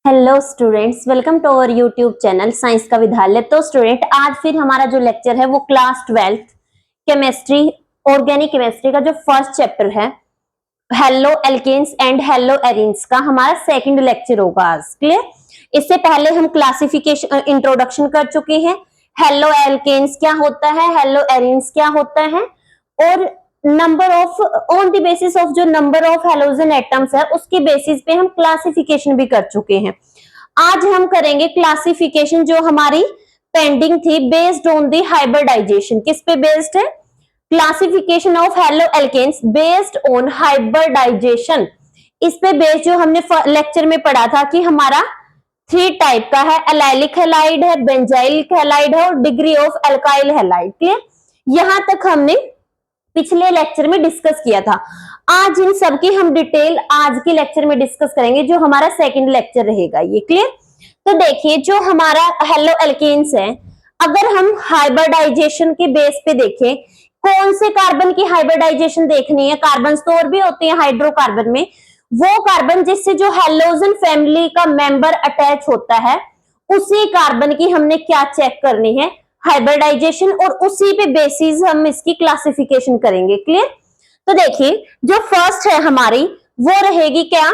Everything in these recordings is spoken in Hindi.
Hello students, welcome to our YouTube channel science का विद्यालय। तो स्टूडेंट, आज फिर हमारा जो लेक्चर है वो क्लास 12 केमिस्ट्री, ऑर्गेनिक केमिस्ट्री का जो फर्स्ट चैप्टर है haloalkanes and haloarenes का हमारा सेकंड लेक्चर होगा आज। क्लियर? इससे पहले हम क्लासिफिकेशन इंट्रोडक्शन कर चुके हैं। हेलो एल्केन्स क्या होता है, हेलो एरीन्स क्या होता है, और number of on the basis of जो नंबर ऑफ हेलोजन एटम्स है उसके बेसिस पे हम क्लासिफिकेशन भी कर चुके हैं। आज हम करेंगे क्लासिफिकेशन जो हमारी पेंडिंग थी बेस्ड ऑन द हाइब्रिडाइजेशन। किस पे बेस्ड है? Classification of haloalkanes based on hybridisation. इस पे बेस्ड जो हमने लेक्चर में पढ़ा था कि हमारा 3 टाइप का है, एलाइलिक हैलाइड है, बेंजाइलिक हैलाइड है और degree of alkyl halide. Clear? यहां तक हमने पिछले लेक्चर में डिस्कस किया था। आज इन सब की हम डिटेल आज के लेक्चर में डिस्कस करेंगे, जो हमारा सेकंड लेक्चर रहेगा ये। क्लियर? तो देखिए, जो हमारा हेलो एल्केन्स है, अगर हम हाइब्रिडाइजेशन के बेस पे देखें, कौन से कार्बन की हाइब्रिडाइजेशन देखनी है, कार्बन तो और भी होते हैं हाइड्रोकार्बन में, वो कार्बन जिससे जो हेलोजन फैमिली का मेंबर अटैच होता है उसी कार्बन की हमने क्या चेक करनी है, हाइब्रिडाइजेशन, और उसी पे बेसिस हम इसकी क्लासिफिकेशन करेंगे। क्लियर? तो देखिए, जो फर्स्ट है हमारी वो रहेगी क्या,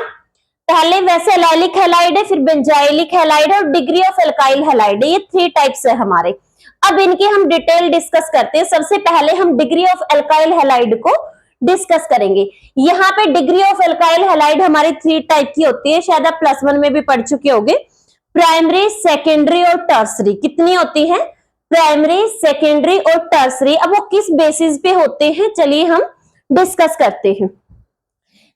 पहले वैसे एलाइलिक हैलाइड है, फिर बेंजाइलिक हैलाइड है और डिग्री ऑफ एल्काइल हैलाइड है। ये 3 टाइप्स है हमारे। अब इनकी हम डिटेल डिस्कस करते हैं। सबसे पहले हम डिग्री ऑफ एल्काइल हैलाइड को डिस्कस करेंगे। यहाँ पे डिग्री ऑफ एल्काइल हैलाइड हमारी 3 टाइप की होती है, शायद आप +1 में भी पढ़ चुके होंगे। प्राइमरी, सेकेंडरी और टर्सरी। कितनी होती है? प्राइमरी, सेकेंडरी और टर्सरी। अब वो किस बेसिस पे होते हैं, चलिए हम डिस्कस करते हैं।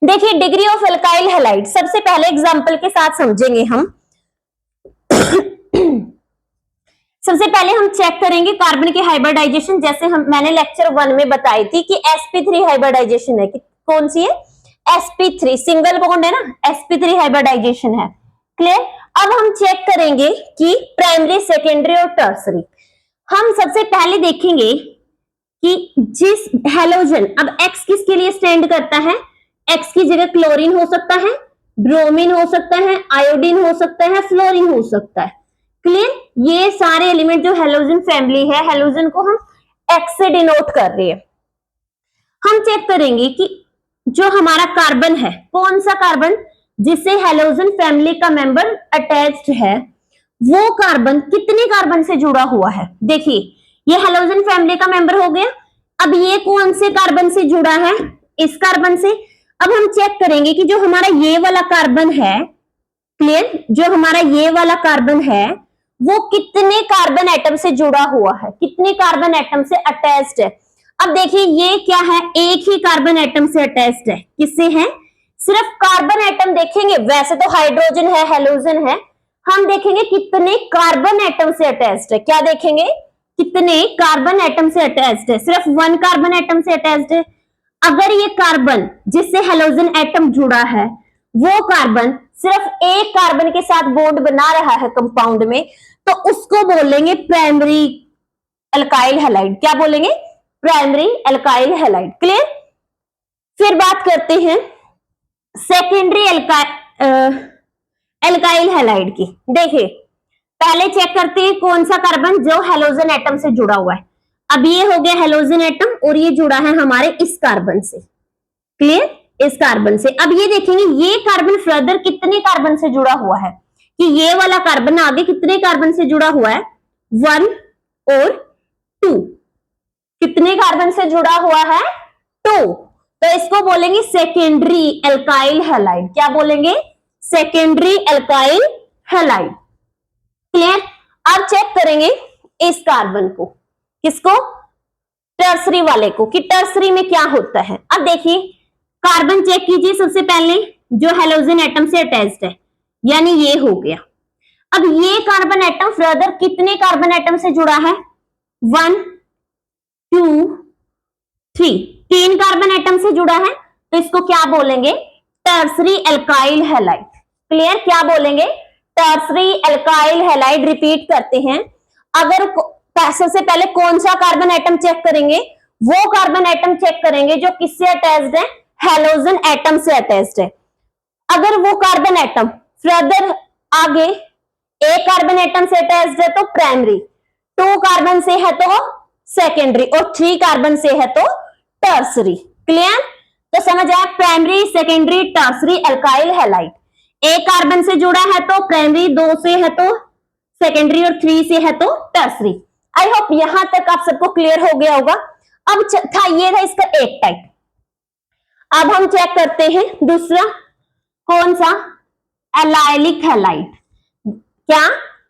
देखिए, डिग्री ऑफ एल्काइल हैलाइड सबसे पहले एग्जांपल के साथ समझेंगे हम। सबसे पहले हम चेक करेंगे कार्बन की हाइब्रिडाइजेशन, जैसे मैंने लेक्चर 1 में बताई थी कि sp3 हाइब्रिडाइजेशन है। कौन सी है? sp3 सिंगल बॉन्ड है ना, sp3 हाइब्रिडाइजेशन है। क्लियर? अब हम चेक करेंगे कि प्राइमरी, सेकेंडरी और टर्सरी। हम सबसे पहले देखेंगे कि जिस हेलोजन, अब X किसके लिए स्टैंड करता है, X की जगह क्लोरीन हो सकता है, ब्रोमीन हो सकता है, आयोडीन हो सकता है, फ्लोरीन हो सकता है। क्लियर? ये सारे एलिमेंट जो हेलोजन फैमिली है, हेलोजन को हम X से डिनोट कर रहे हैं। हम चेक करेंगे कि जो हमारा कार्बन है, कौन सा कार्बन जिससे हेलोजन फैमिली का मेंबर अटैच्ड है, वो कार्बन कितने कार्बन से जुड़ा हुआ है। देखिए, ये हेलोजन फैमिली का मेंबर हो गया। अब ये कौन से कार्बन से जुड़ा है? इस कार्बन से। अब हम चेक करेंगे कि जो हमारा ये वाला कार्बन है, क्लियर, जो हमारा ये वाला कार्बन है वो कितने कार्बन एटम से जुड़ा हुआ है, कितने कार्बन एटम से अटैच्ड है। अब देखिए, ये क्या है, एक ही कार्बन एटम से अटैच्ड है। किससे है? सिर्फ कार्बन एटम देखेंगे, वैसे तो हाइड्रोजन है, हेलोजन है। हम देखेंगे कितने कार्बन एटम से अटैच्ड है। क्या देखेंगे? कितने कार्बन एटम से अटैच्ड है। सिर्फ 1 कार्बन एटम से अटैच्ड है। अगर ये कार्बन जिससे हेलोजन एटम जुड़ा है वो कार्बन सिर्फ एक कार्बन के साथ बॉन्ड बना रहा है कंपाउंड में, तो उसको बोलेंगे प्राइमरी एल्काइल हैलाइड। क्या बोलेंगे? Primary alkyl halide. क्लियर? फिर बात करते हैं सेकेंडरी एल्काइल हैलाइड की। देखिए, पहले चेक करते हैं कौन सा कार्बन जो हेलोजन एटम से जुड़ा हुआ है। अब ये हो गया हेलोजन एटम और ये जुड़ा है हमारे इस कार्बन से। क्लियर? इस कार्बन से। अब ये देखेंगे ये कार्बन फर्दर कितने कार्बन से जुड़ा हुआ है, कि ये वाला कार्बन आगे कितने कार्बन से जुड़ा हुआ है, 1 और 2। कितने कार्बन से जुड़ा हुआ है? 2। तो इसको बोलेंगे सेकेंडरी एल्काइल हैलाइड। क्या बोलेंगे? Secondary alkyl halide. क्लियर? अब चेक करेंगे इस कार्बन को, किसको? टर्सरी वाले को, कि टर्सरी में क्या होता है। अब देखिए, कार्बन चेक कीजिए सबसे पहले जो हेलोजन एटम से अटैच्ड है, यानी ये हो गया। अब ये कार्बन एटम फर्दर कितने कार्बन एटम से जुड़ा है? 1 2 3, 3 कार्बन एटम से जुड़ा है। तो इसको क्या बोलेंगे? Tertiary alkyl halide. क्लियर? क्या बोलेंगे? Tertiary alkyl halide. रिपीट करते हैं, अगर सबसे पहले कौन सा कार्बन एटम चेक करेंगे? वो कार्बन एटम चेक करेंगे जो किससे अटैच्ड है? हेलोजन एटम से अटैच्ड है। अगर वो कार्बन एटम फर्दर आगे एक कार्बन एटम से अटैच्ड है तो प्राइमरी, 2 कार्बन से है तो सेकेंडरी और 3 कार्बन से है तो टर्सरी। क्लियर? तो समझ आया, primary, secondary, tertiary alkyl halide. एक कार्बन से जुड़ा है तो प्राइमरी, 2 से है तो सेकेंडरी और 3 से है तो टर्सरी। आई होप यहां तक आप सबको क्लियर हो गया होगा। अब था ये था इसका एक टाइप। अब हम चेक करते हैं दूसरा, कौन सा? Allylic halide. क्या?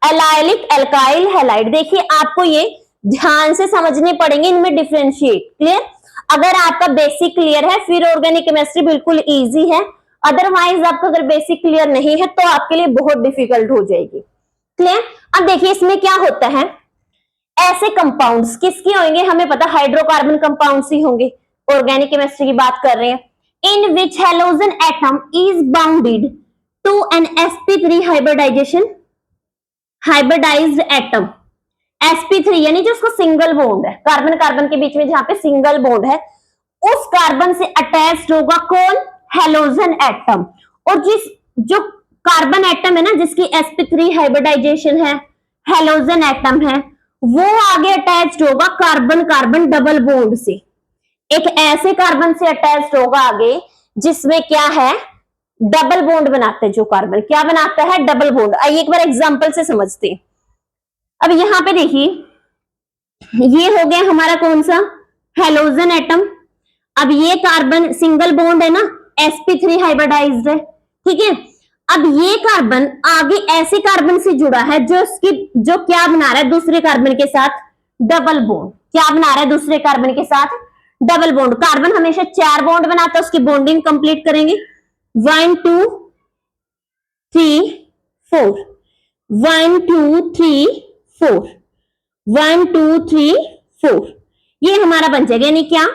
Allylic alkyl halide. देखिए आपको ये ध्यान से समझने पड़ेंगे, इनमें डिफरेंशिएट। क्लियर? अगर आपका बेसिक क्लियर है फिर ऑर्गेनिक केमिस्ट्री बिल्कुल इजी है, अदरवाइज आपका अगर बेसिक क्लियर नहीं है तो आपके लिए बहुत डिफिकल्ट हो जाएगी। क्लियर? अब देखिए इसमें क्या होता है, ऐसे कंपाउंड्स किसके होंगे हमें पता, हाइड्रोकार्बन कंपाउंड्स ही होंगे, ऑर्गेनिक केमिस्ट्री की बात कर रहे हैं। In which halogen atom is bounded to an sp3 hybridised atom. sp3 यानी जो उसका सिंगल बॉन्ड है, कार्बन कार्बन के बीच में जहां पे सिंगल बॉन्ड है, उस कार्बन से अटैच्ड होगा कौन? Halogen atom. और जो कार्बन एटम है ना जिसकी sp3 हाइब्रिडाइजेशन है, हैलोजन एटम है, वो आगे अटैच्ड होगा कार्बन कार्बन डबल बॉन्ड से। एक ऐसे कार्बन से अटैच्ड होगा आगे जिसमें क्या है, डबल बॉन्ड बनाते हैं। जो कार्बन क्या बनाता है? Double bond. आइए एक बार एग्जांपल से समझते हैं। अब यहां पे देखिए ये हो गया हमारा कौन सा? Halogen atom. अब ये कार्बन सिंगल बॉन्ड है ना, sp3 हाइब्रिडाइज्ड है, ठीक है। अब ये कार्बन आगे ऐसे कार्बन से जुड़ा है जो क्या बना रहा है दूसरे कार्बन के साथ? Double bond. क्या बना रहा है दूसरे कार्बन के साथ? Double bond. कार्बन हमेशा 4 बॉन्ड बनाता है, उसकी बॉन्डिंग कंप्लीट करेंगे। 1 2 3 4, 1 2 3 4, 1 2 3 4, ये हमारा बन जाएगा। यानी क्या?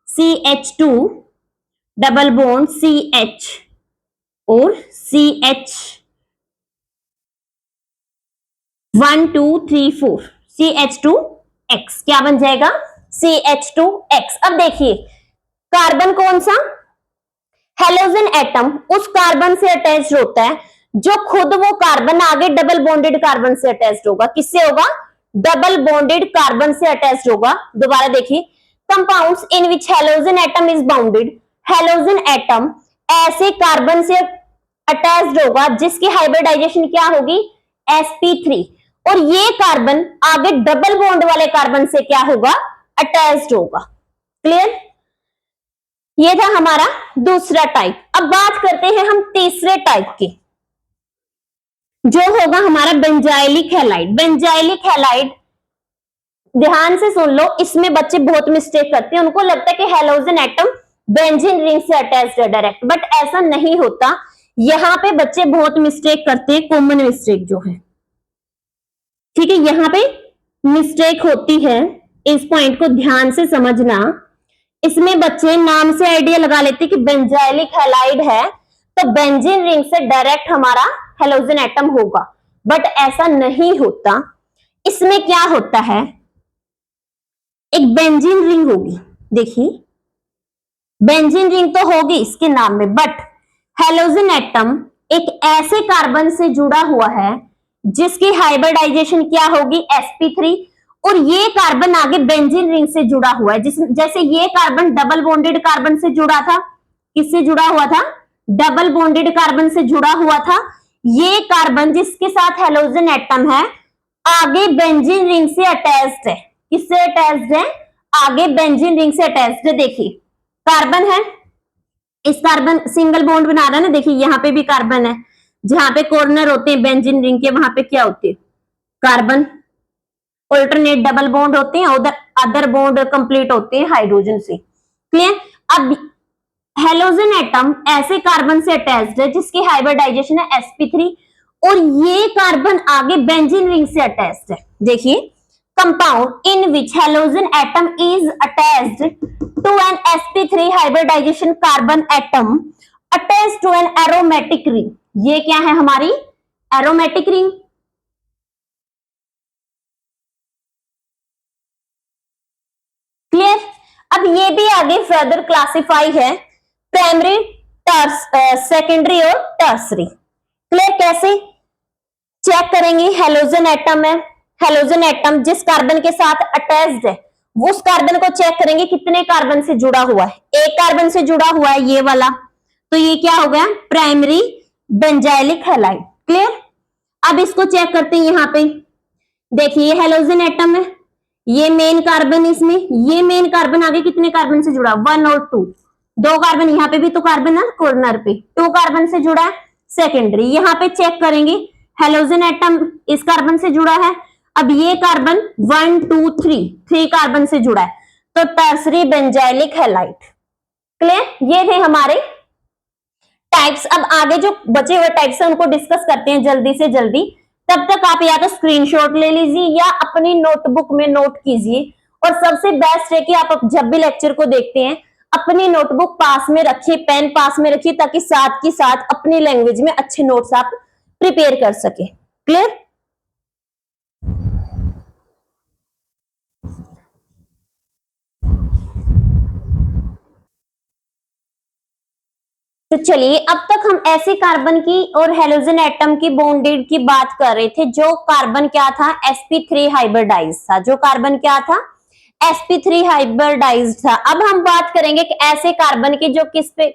CH2 डबल बॉन्ड CH और CH 1 2 3 4, CH2X क्या बन जाएगा? CH2X। अब देखिए कार्बन कौन सा? हैलोजन एटम उस कार्बन से अटैच्ड होता है जो खुद वो कार्बन आगे डबल बॉन्डेड कार्बन से अटैच्ड होगा। किससे होगा? डबल बॉन्डेड कार्बन से अटैच्ड होगा। दोबारा देखिए, compounds in which halogen atom is bounded. Halogen atom ऐसे कार्बन से अटैच्ड होगा जिसकी हाइब्रिडाइजेशन क्या होगी? sp3। और ये कार्बन आगे डबल बॉन्ड वाले कार्बन से क्या होगा? अटैच्ड होगा। क्लियर? ये था हमारा दूसरा टाइप। अब बात करते हैं हम तीसरे टाइप की, जो होगा हमारा बेंजाइलिक हैलाइड। बेंजाइलिक हैलाइड ध्यान से सुन लो, इसमें बच्चे बहुत मिस्टेक करते हैं। उनको लगता है कि हैलोजन एटम बेंजीन रिंग से अटैच्ड है डायरेक्ट, बट ऐसा नहीं होता। यहां पे बच्चे बहुत मिस्टेक करते हैं, कॉमन मिस्टेक जो है, ठीक है, यहां पे मिस्टेक होती है। इस पॉइंट को ध्यान से समझना। इसमें बच्चे नाम से आइडिया लगा लेते कि बेंजाइलिक हैलाइड है तो बेंजीन रिंग से डायरेक्ट हमारा हैलोजन एटम होगा, बट ऐसा नहीं होता। इसमें क्या होता है, एक बेंजीन रिंग होगी। देखिए बेंजीन रिंग तो होगी इसके नाम में, बट हैलोजन एटम एक ऐसे कार्बन से जुड़ा हुआ है जिसकी हाइब्रिडाइजेशन क्या होगी? sp3। और ये कार्बन आगे बेंजीन रिंग से जुड़ा हुआ है। जैसे ये कार्बन डबल बॉन्डेड कार्बन से जुड़ा था। किससे जुड़ा हुआ था? डबल बॉन्डेड कार्बन से जुड़ा हुआ था। ये कार्बन जिसके साथ हैलोजन एटम है आगे बेंजीन रिंग से अटैच्ड है। किससे अटैच्ड है? आगे बेंजीन रिंग से अटैच्ड है। देखिए कार्बन है, इस कार्बन सिंगल बॉन्ड बना रहा है ना, देखिए यहाँ पे भी कार्बन है। जहां पे कॉर्नर होते हैं बेंजीन रिंग के वहां पे क्या होते हैं? कार्बन। ऑल्टरनेट डबल बॉन्ड होते हैं, उधर अदर बॉन्ड कंप्लीट होते हैं हाइड्रोजन से। क्लियर? अब हैलोजन एटम ऐसे कार्बन से अटैच्ड है जिसकी हाइब्रिडाइजेशन है sp3 और ये कार्बन आगे बेंजीन रिंग से अटैच्ड है। देखिए compound in which halogen atom is attached to an sp3 hybridisation carbon atom attached to an aromatic ring. ये क्या है हमारी? Aromatic ring. क्लियर? अब ये भी आगे फर्दर क्लासिफाई है प्राइमरी, सेकेंडरी और टर्सरी। क्लियर? कैसे? चेक करेंगे हेलोजन एटम है, हेलोजन एटम जिस कार्बन के साथ अटैच्ड है वो उस कार्बन को चेक करेंगे कितने कार्बन से जुड़ा हुआ है। एक कार्बन से जुड़ा हुआ है ये वाला, तो ये क्या हो गया, प्राइमरी बेंजाइलिक हैलाइड। क्लियर। अब इसको चेक करते हैं। यहाँ पे देखिए ये हेलोजन एटम है, ये मेन कार्बन, इसमें ये मेन कार्बन आगे कितने कार्बन से जुड़ा, 1 और 2, दो कार्बन, यहाँ पे भी तो कार्बन है कॉर्नर पे, 2 कार्बन से जुड़ा है। सेकेंडरी यहाँ पे चेक करेंगे हेलोजन एटम इस कार्बन से जुड़ा है। अब ये कार्बन 1 2 3 कार्बन से जुड़ा है, तो टर्सरी बेंजाइलिक हैलाइड। क्लियर। ये थे हमारे टाइप्स। अब आगे जो बचे हुए टाइप्स है उनको डिस्कस करते हैं जल्दी से जल्दी। तब तक आप या तो स्क्रीनशॉट ले लीजिए या अपनी नोटबुक में नोट कीजिए। और सबसे बेस्ट है कि आप जब भी लेक्चर को देखते हैं अपनी नोटबुक पास में रखिए, पेन पास में रखिए, ताकि साथ के साथ अपनी लैंग्वेज में अच्छे नोट्स आप प्रिपेयर कर सके। क्लियर। तो चलिए, अब तक हम ऐसे कार्बन की और हेलोजन एटम की बॉन्डेड की बात कर रहे थे जो कार्बन क्या था, sp3 हाइब्रिडाइज था। जो कार्बन क्या था, sp3 हाइब्रिडाइज था। अब हम बात करेंगे कि ऐसे कार्बन की जो किस पे,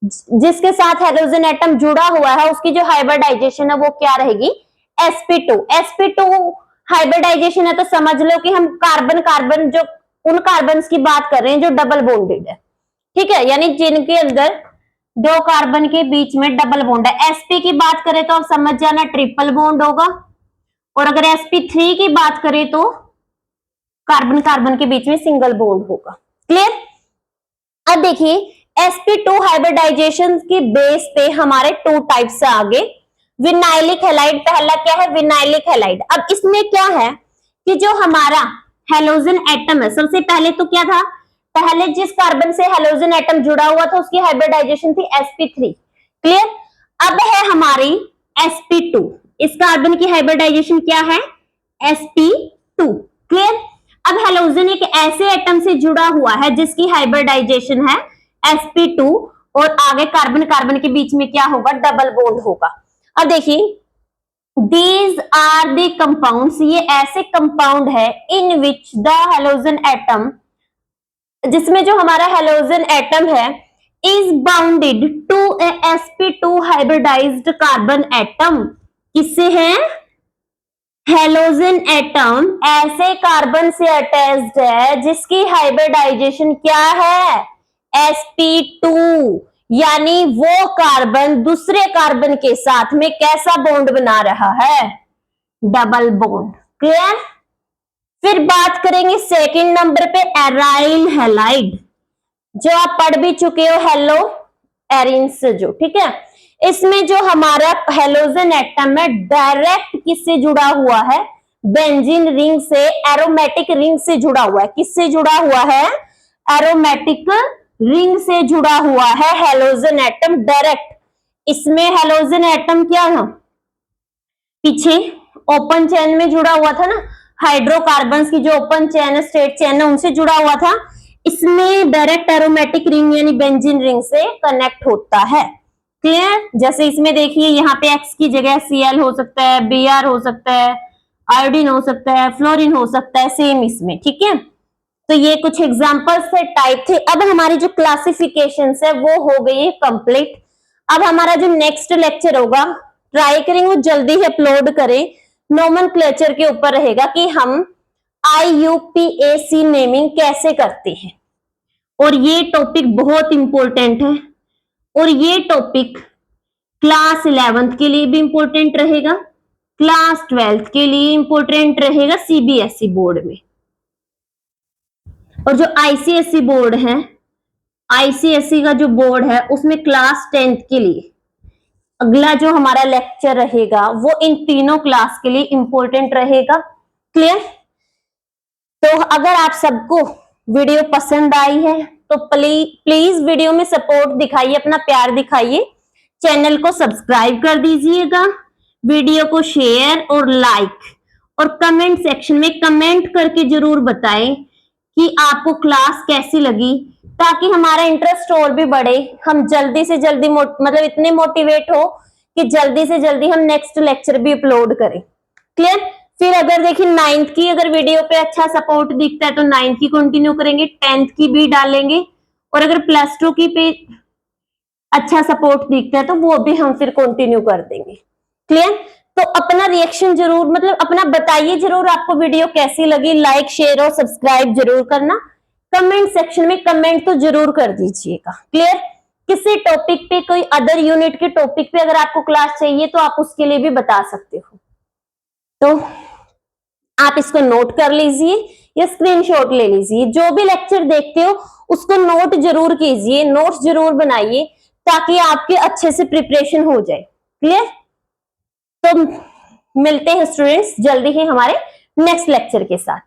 जिसके साथ हेलोजन एटम जुड़ा हुआ है उसकी जो हाइब्रिडाइजेशन है वो क्या रहेगी, sp2। sp2 हाइब्रिडाइजेशन है तो समझ लो कि हम कार्बन कार्बन जो उन कार्बन की बात कर रहे हैं जो डबल बॉन्डेड है। ठीक है, यानी जिनके अंदर 2 कार्बन के बीच में डबल बॉन्ड है। sp की बात करें तो आप समझ जाना ट्रिपल बॉन्ड होगा, और अगर sp3 की बात करें तो कार्बन कार्बन के बीच में सिंगल बॉन्ड होगा। क्लियर। अब देखिए sp2 हाइब्रिडाइजेशन की बेस पे हमारे 2 टाइप्स से आगे विनाइलिक हैलाइड। पहला क्या है, विनाइलिक हैलाइड। अब इसमें क्या है कि जो हमारा हेलोजन एटम है, सबसे पहले तो क्या था, पहले जिस कार्बन से हेलोजन एटम जुड़ा हुआ था उसकी हाइब्रिडाइजेशन थी sp3। क्लियर। अब है हमारी sp2, इस कार्बन की हाइब्रिडाइजेशन क्या है, sp2। क्लियर। अब हेलोजन एक ऐसे एटम से जुड़ा हुआ है जिसकी हाइब्रिडाइजेशन है sp2, और आगे कार्बन कार्बन के बीच में क्या होगा, डबल बॉन्ड होगा। अब देखिए These are the compounds, ये ऐसे कंपाउंड है in which the halogen atom, जिसमें जो हमारा हेलोजन एटम है is bounded to a sp2 hybridised carbon atom. किससे है, हेलोजन एटम ऐसे कार्बन से अटैच्ड है जिसकी हाइब्रिडाइजेशन क्या है, sp2, यानी वो कार्बन दूसरे कार्बन के साथ में कैसा बॉन्ड बना रहा है, डबल बॉन्ड। क्लियर। फिर बात करेंगे सेकंड नंबर पे एराइल हैलाइड, जो आप पढ़ भी चुके हो, हेलो एरिन्स जो। ठीक है, इसमें जो हमारा हेलोजन एटम है डायरेक्ट किससे जुड़ा हुआ है, बेंजीन रिंग से, एरोमेटिक रिंग से जुड़ा हुआ है। किससे जुड़ा हुआ है, एरोमेटिक रिंग से जुड़ा हुआ है हेलोजन एटम डायरेक्ट। इसमें हेलोजन एटम क्या है, पीछे ओपन चेन में जुड़ा हुआ था ना, हाइड्रोकार्बन्स की जो ओपन चेन स्टेट चेन है उनसे जुड़ा हुआ था। इसमें डायरेक्ट एरोमेटिक रिंग यानी बेंजीन रिंग से कनेक्ट होता है। क्लियर। जैसे इसमें देखिए यहाँ पे X की जगह Cl हो सकता है, Br हो सकता है, आयोडीन हो सकता है, फ्लोरीन हो सकता है, सेम इसमें। ठीक है, तो ये कुछ एग्जांपल्स थे, टाइप थे। अब हमारी जो क्लासिफिकेशन है वो हो गई है कंप्लीट। अब हमारा जो नेक्स्ट लेक्चर होगा, ट्राई करेंगे वो जल्दी ही अपलोड करें, नोमेनक्लेचर के ऊपर रहेगा कि हम IUPAC नेमिंग कैसे करते हैं। और ये टॉपिक बहुत इंपॉर्टेंट है, और ये टॉपिक क्लास 11th के लिए भी इंपॉर्टेंट रहेगा, क्लास 12th के लिए इंपॉर्टेंट रहेगा CBSE बोर्ड में। और जो ICSE बोर्ड है, ICSE का जो बोर्ड है उसमें क्लास 10th के लिए अगला जो हमारा लेक्चर रहेगा वो इन तीनों क्लास के लिए इंपॉर्टेंट रहेगा। क्लियर। तो अगर आप सबको वीडियो पसंद आई है तो प्लीज वीडियो में सपोर्ट दिखाइए, अपना प्यार दिखाइए, चैनल को सब्सक्राइब कर दीजिएगा, वीडियो को शेयर और लाइक, और कमेंट सेक्शन में कमेंट करके जरूर बताएं कि आपको क्लास कैसी लगी, ताकि हमारा इंटरेस्ट और भी बढ़े, हम जल्दी से जल्दी मतलब इतने मोटिवेट हो कि जल्दी से जल्दी हम नेक्स्ट लेक्चर भी अपलोड करें। क्लियर। फिर अगर देखिए 9th की अगर वीडियो पे अच्छा सपोर्ट दिखता है तो 9th की कंटिन्यू करेंगे, 10th की भी डालेंगे, और अगर +2 की पे अच्छा सपोर्ट दिखता है तो वो भी हम फिर कंटिन्यू कर देंगे। क्लियर। तो अपना रिएक्शन जरूर, मतलब अपना बताइए जरूर आपको वीडियो कैसी लगी। लाइक शेयर और सब्सक्राइब जरूर करना। कमेंट सेक्शन में कमेंट तो जरूर कर दीजिएगा। क्लियर। किसी टॉपिक पे, कोई अदर यूनिट के टॉपिक पे अगर आपको क्लास चाहिए तो आप उसके लिए भी बता सकते हो। तो आप इसको नोट कर लीजिए या स्क्रीनशॉट ले लीजिए। जो भी लेक्चर देखते हो उसको नोट जरूर कीजिए, नोट्स जरूर बनाइए, ताकि आपके अच्छे से प्रिपरेशन हो जाए। क्लियर। तो मिलते हैं स्टूडेंट्स जल्दी ही हमारे नेक्स्ट लेक्चर के साथ।